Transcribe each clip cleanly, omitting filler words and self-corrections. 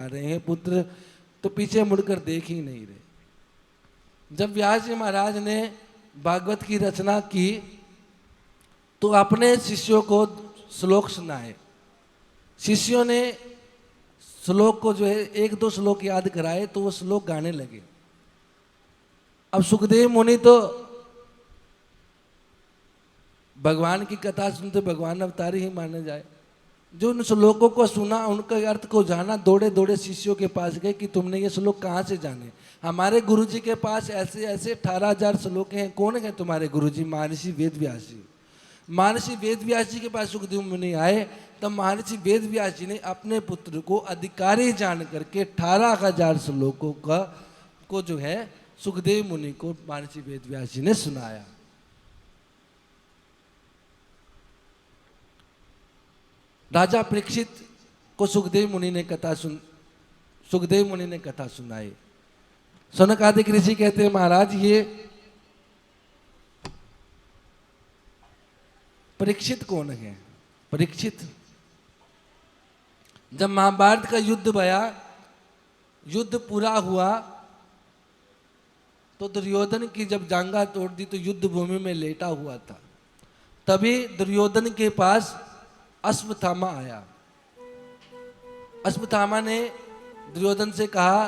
आ रहे हैं पुत्र, तो पीछे मुड़कर देख ही नहीं रहे। जब व्यास जी महाराज ने भागवत की रचना की तो अपने शिष्यों को श्लोक सुनाए। शिष्यों ने श्लोक को जो है एक दो श्लोक याद कराए तो वो श्लोक गाने लगे। अब सुखदेव मुनि तो भगवान की कथा सुनते भगवान अवतारी ही माने जाए। जो उन श्लोकों को सुना, उनके अर्थ को जाना, दौड़े दौड़े शिष्यों के पास गए कि तुमने ये श्लोक कहाँ से जाने। हमारे गुरुजी के पास ऐसे ऐसे 18,000 श्लोक हैं। कौन है तुम्हारे गुरुजी? महर्षि वेद व्यास जी। महर्षि वेद व्यास जी के पास सुखदेव मुनि आए, तब महर्षि वेद व्यास जी ने अपने पुत्र को अधिकारी जान करके 18,000 श्लोकों को जो है सुखदेव मुनि को महर्षि वेद व्यास जी ने सुनाया। राजा परीक्षित को सुखदेव मुनि ने कथा सुनाई। सनक आदि ऋषि कहते हैं महाराज ये परीक्षित कौन है? परीक्षित जब महाभारत का युद्ध भया, युद्ध पूरा हुआ तो दुर्योधन की जब जांघा तोड़ दी तो युद्ध भूमि में लेटा हुआ था। तभी दुर्योधन के पास अश्वत्थामा आया। अश्वत्थामा ने दुर्योधन से कहा,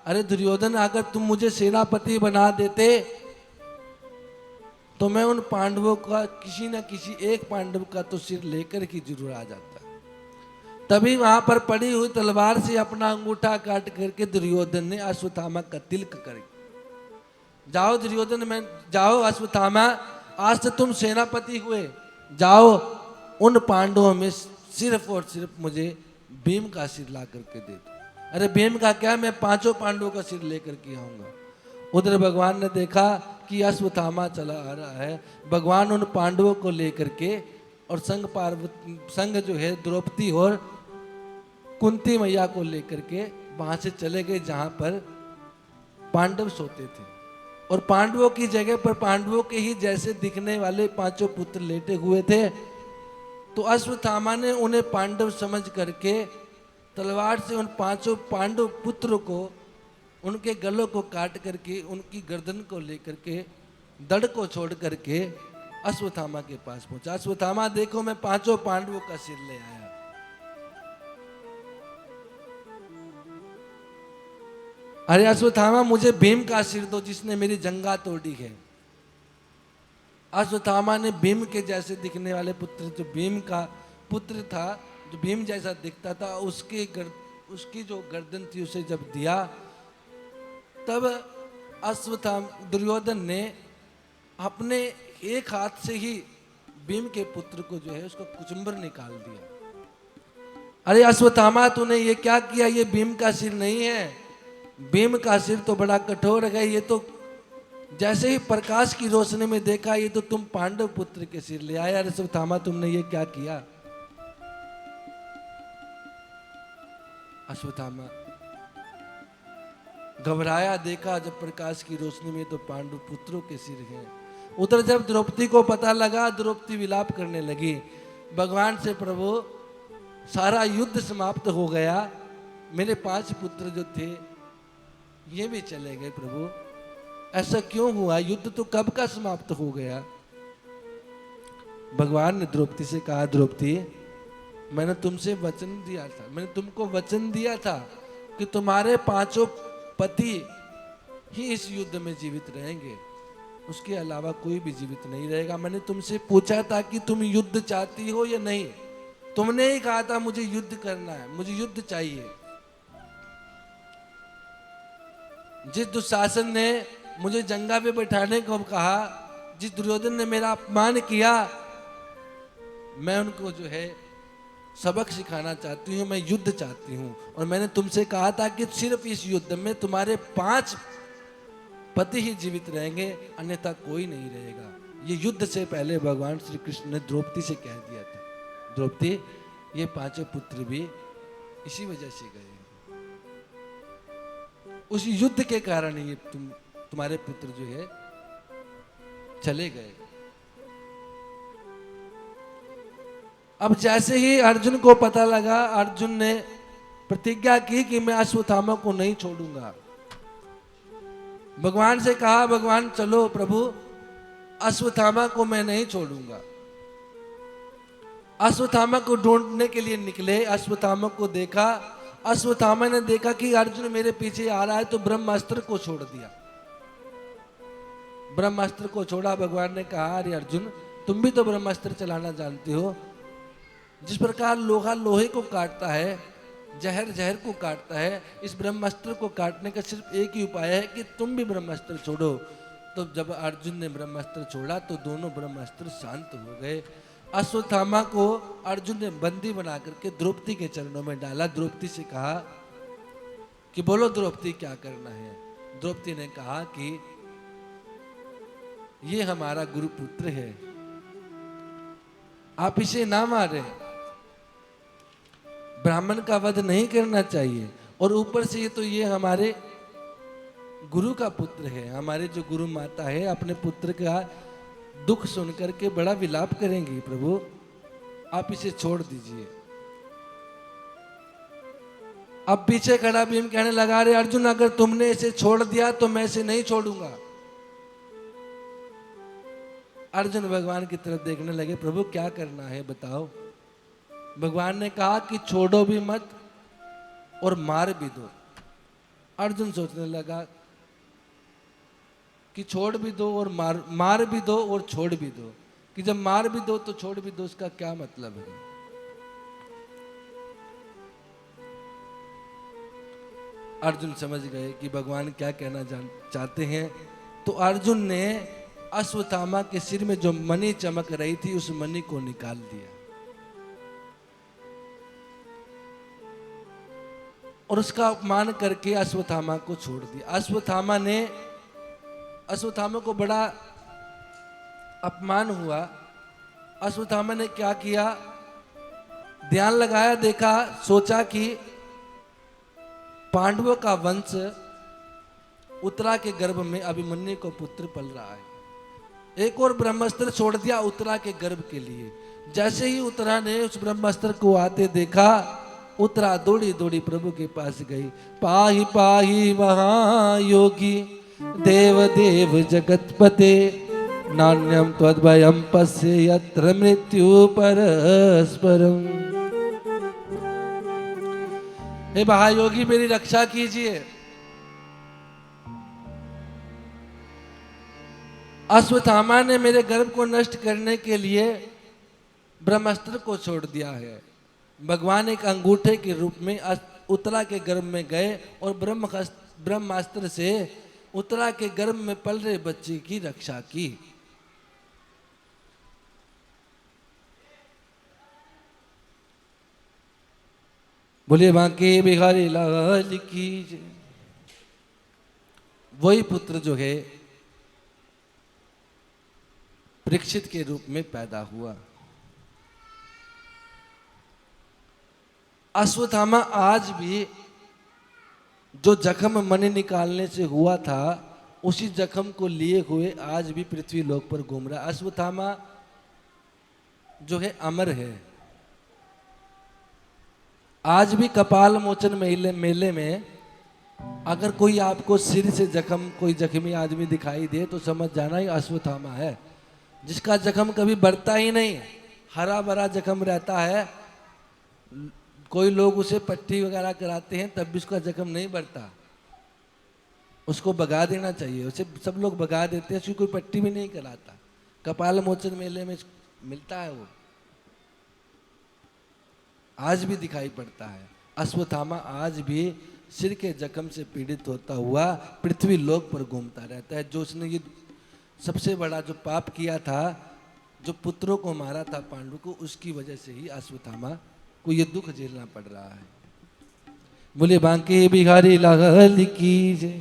अरे दुर्योधन, अगर तुम मुझे सेनापति बना देते तो मैं उन पांडवों का किसी न किसी एक पांडव का तो सिर लेकर ही जरूर आ जाता। तभी वहां पर पड़ी हुई तलवार से अपना अंगूठा काट करके दुर्योधन ने अश्वत्थामा का तिलक कर, जाओ दुर्योधन, मैं जाओ अश्वत्थामा, आज से तुम सेनापति हुए, जाओ उन पांडवों में सिर्फ और सिर्फ मुझे भीम का सिर ला करके दे दो। अरे भीम का क्या, मैं 5 पांडवों का सिर लेकर के आऊंगा। उधर भगवान ने देखा कि अश्वत्थामा चला आ रहा है। भगवान उन पांडवों को लेकर के और संग जो है द्रौपदी और कुंती मैया को लेकर के वहां से चले गए जहां पर पांडव सोते थे। और पांडवों की जगह पर पांडवों के ही जैसे दिखने वाले 5 पुत्र लेटे हुए थे। तो अश्वत्थामा ने उन्हें पांडव समझ करके तलवार से उन 5 पांडव पुत्र को, उनके गलों को काट करके उनकी गर्दन को लेकर के दड़ को छोड़ करके अश्वत्थामा के पास पहुंचा। अश्वत्थामा देखो, मैं 5 पांडवों का सिर ले आया। अरे अश्वत्थामा, मुझे भीम का सिर दो जिसने मेरी जंगा तोड़ी है। अश्वत्थामा ने भीम के जैसे दिखने वाले पुत्र, जो भीम का पुत्र था, जो भीम जैसा दिखता था, उसकी जो गर्दन थी उसे जब दिया, तब दुर्योधन ने अपने एक हाथ से ही भीम के पुत्र को जो है उसका कुचुंबर निकाल दिया। अरे अश्वत्थामा, तूने ये क्या किया? ये भीम का सिर नहीं है। भीम का सिर तो बड़ा कठोर है। ये तो जैसे ही प्रकाश की रोशनी में देखा, ये तो तुम पांडव पुत्र के सिर ले आए। अरे अश्वत्थामा, तुमने ये क्या किया? अश्वत्थामा घबराया, देखा जब प्रकाश की रोशनी में तो पांडव पुत्रों के सिर हैं। उधर जब द्रौपदी को पता लगा, द्रौपदी विलाप करने लगी भगवान से, प्रभु सारा युद्ध समाप्त हो गया, मेरे 5 पुत्र जो थे ये भी चले गए, प्रभु ऐसा क्यों हुआ? युद्ध तो कब का समाप्त हो गया। भगवान ने द्रौपदी से कहा, द्रौपदी, मैंने तुमसे वचन दिया था, मैंने तुमको वचन दिया था कि तुम्हारे 5 पति ही इस युद्ध में जीवित रहेंगे, उसके अलावा कोई भी जीवित नहीं रहेगा। मैंने तुमसे पूछा था कि तुम युद्ध चाहती हो या नहीं, तुमने ही कहा था मुझे युद्ध करना है, मुझे युद्ध चाहिए। जिस दुशासन ने मुझे जंगा पे बैठाने को कहा, जिस दुर्योधन ने मेरा अपमान किया, मैं उनको जो है सबक सिखाना चाहती हूँ, मैं युद्ध चाहती हूँ। और मैंने तुमसे कहा था कि सिर्फ इस युद्ध में तुम्हारे 5 पति ही जीवित रहेंगे, अन्यथा कोई नहीं रहेगा। ये युद्ध से पहले भगवान श्री कृष्ण ने द्रौपदी से कह दिया था, द्रौपदी, ये 5 पुत्र भी इसी वजह से गए, उस युद्ध के कारण ये तुम्हारे पुत्र जो है चले गए। अब जैसे ही अर्जुन को पता लगा, अर्जुन ने प्रतिज्ञा की कि मैं अश्वत्थामा को नहीं छोड़ूंगा। भगवान से कहा, भगवान चलो प्रभु, अश्वत्थामा को मैं नहीं छोड़ूंगा। अश्वत्थामा को ढूंढने के लिए निकले, अश्वत्थामा को देखा। अश्वत्थामा ने देखा कि अर्जुन मेरे पीछे आ रहा है, तो ब्रह्मास्त्र को छोड़ दिया। ब्रह्मास्त्र को छोड़ा। भगवान ने कहा, अरे अर्जुन, तुम भी तो ब्रह्मास्त्र चलाना जानते हो। जिस प्रकार लोहा लोहे को काटता है, जहर जहर को काटता है, इस ब्रह्मास्त्र को काटने का सिर्फ एक ही उपाय है कि तुम भी ब्रह्मास्त्र छोड़ो। तो जब अर्जुन ने ब्रह्मास्त्र छोड़ा तो दोनों ब्रह्मास्त्र शांत हो गए। अश्वत्थामा को अर्जुन ने बंदी बना करके द्रौपदी के चरणों में डाला। द्रौपदी से कहा कि बोलो द्रौपदी, क्या करना है। द्रौपदी ने कहा कि ये हमारा गुरुपुत्र है, आप इसे ना मारे, ब्राह्मण का वध नहीं करना चाहिए, और ऊपर से ये हमारे गुरु का पुत्र है। हमारे जो गुरु माता है अपने पुत्र का दुख सुनकर के बड़ा विलाप करेंगी, प्रभु आप इसे छोड़ दीजिए। अब पीछे खड़ा भीम कहने लगा, अरे अर्जुन, अगर तुमने इसे छोड़ दिया तो मैं इसे नहीं छोड़ूंगा। अर्जुन भगवान की तरफ देखने लगे, प्रभु क्या करना है बताओ। भगवान ने कहा कि छोड़ो भी मत और मार भी दो। अर्जुन सोचने लगा कि छोड़ भी दो और मार भी दो और छोड़ भी दो, कि जब मार भी दो तो छोड़ भी दो, उसका क्या मतलब है। अर्जुन समझ गए कि भगवान क्या कहना चाहते हैं। तो अर्जुन ने अश्वत्थामा के सिर में जो मणि चमक रही थी, उस मणि को निकाल दिया और उसका अपमान करके अश्वत्थामा को छोड़ दिया। अश्वत्थामा को बड़ा अपमान हुआ। अश्वत्थामा ने क्या किया, ध्यान लगाया, देखा, सोचा कि पांडवों का वंश उत्तरा के गर्भ में अभिमन्यु को पुत्र पल रहा है। एक और ब्रह्मास्त्र छोड़ दिया उत्तरा के गर्भ के लिए। जैसे ही उत्तरा ने उस ब्रह्मास्त्र को आते देखा, उत्तरा दौड़ी दौड़ी प्रभु के पास गई। पाहि पाहि महायोगी देव देव जगतपते, नान्यम त्वद्भयं पश्य यत्र मृत्यु परस्परम। हे महायोगी, मेरी रक्षा कीजिए। अश्वत्थामा ने मेरे गर्भ को नष्ट करने के लिए ब्रह्मास्त्र को छोड़ दिया है। भगवान एक अंगूठे के रूप में उत्तरा के गर्भ में गए और ब्रह्मास्त्र से उत्तरा के गर्भ में पल रहे बच्चे की रक्षा की। बोलिए बांके बिहारी लाल की जय। वही पुत्र जो है परीक्षित के रूप में पैदा हुआ। अश्वत्थामा आज भी जो जख्म मणि निकालने से हुआ था, उसी जख्म को लिए हुए आज भी पृथ्वी लोक पर घूम रहा है। अश्वत्थामा जो है अमर है। आज भी कपाल मोचन मेले में अगर कोई आपको सिर से जख्म, कोई जख्मी आदमी दिखाई दे तो समझ जाना ही अश्वत्थामा है, जिसका जख्म कभी बढ़ता ही नहीं, हरा भरा जख्म रहता है। कोई लोग उसे पट्टी वगैरह कराते हैं तब भी उसका जख्म नहीं बढ़ता, उसको भगा देना चाहिए। उसे सब लोग भगा देते हैं, उसकी कोई पट्टी भी नहीं कराता। कपाल मोचन मेले में मिलता है वो, आज भी दिखाई पड़ता है। अश्वत्थामा आज भी सिर के जख्म से पीड़ित होता हुआ पृथ्वी लोक पर घूमता रहता है। जो उसने ये सबसे बड़ा जो पाप किया था, जो पुत्रों को मारा था पांडु को, उसकी वजह से ही अश्वत्थामा को ये दुख झेलना पड़ रहा है। बोले बांके बिहारी लाल की जय।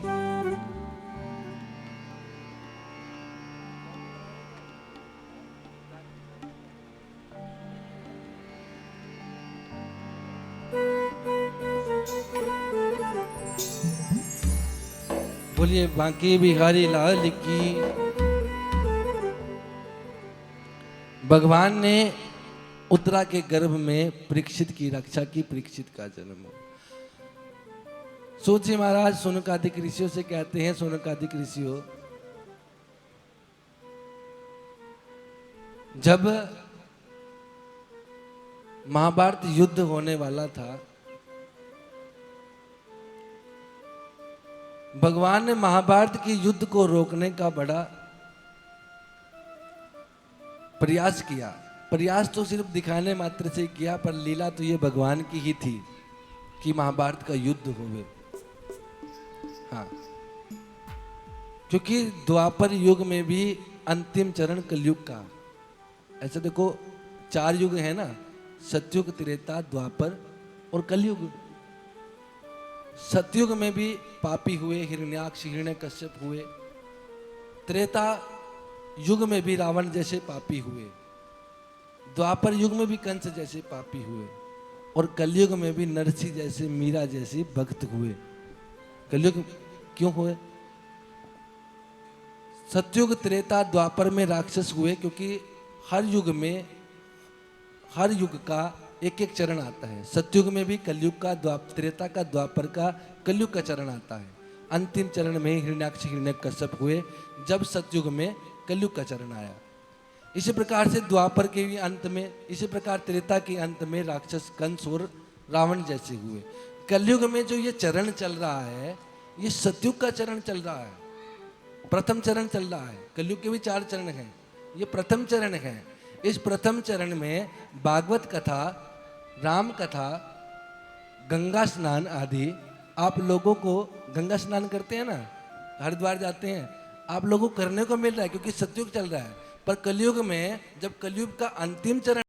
बोलिए बांके बिहारी लाल की। भगवान ने उत्तरा के गर्भ में परीक्षित की रक्षा की, परीक्षित का जन्म हो। सूत जी महाराज शौनकादिक ऋषियों से कहते हैं, शौनकादिक ऋषियों, जब महाभारत युद्ध होने वाला था, भगवान ने महाभारत के युद्ध को रोकने का बड़ा प्रयास किया। प्रयास तो सिर्फ दिखाने मात्र से किया, पर लीला तो ये भगवान की ही थी कि महाभारत का युद्ध होवे। हाँ, क्योंकि द्वापर युग में भी अंतिम चरण कलयुग का, ऐसे देखो 4 युग है ना, सतयुग, त्रेता, द्वापर और कलयुग। सतयुग में भी पापी हुए, हिरण्याक्ष, हिरण्यकश्यप हुए। त्रेता युग में भी रावण जैसे पापी हुए। द्वापर युग में भी कंस जैसे पापी हुए। और कलयुग में भी नरसी जैसे, मीरा जैसे भक्त हुए। कलयुग क्यों हुए? सतयुग, त्रेता, द्वापर में राक्षस हुए, क्योंकि हर युग में, हर युग का एक एक चरण आता है। सतयुग में भी कलयुग का, त्रेता का, द्वापर का, कलयुग का चरण आता है। अंतिम चरण में हिरण्याक्ष, हिरण्यकश्यप हुए जब सतयुग में कलयुग का चरण आया। इसी प्रकार से द्वापर के भी अंत में, इसी प्रकार त्रेता के अंत में राक्षस कंस और रावण जैसे हुए। कलयुग में जो ये चरण चल रहा है, ये सतयुग का चरण चल रहा है, प्रथम चरण चल रहा है। कलयुग के भी 4 चरण हैं, ये प्रथम चरण है। इस प्रथम चरण में भागवत कथा, राम कथा, गंगा स्नान आदि, आप लोगों को गंगा स्नान करते हैं ना, हरिद्वार जाते हैं, आप लोगों को करने को मिल रहा है, क्योंकि सतयुग चल रहा है। पर कलयुग में, जब कलयुग का अंतिम चरण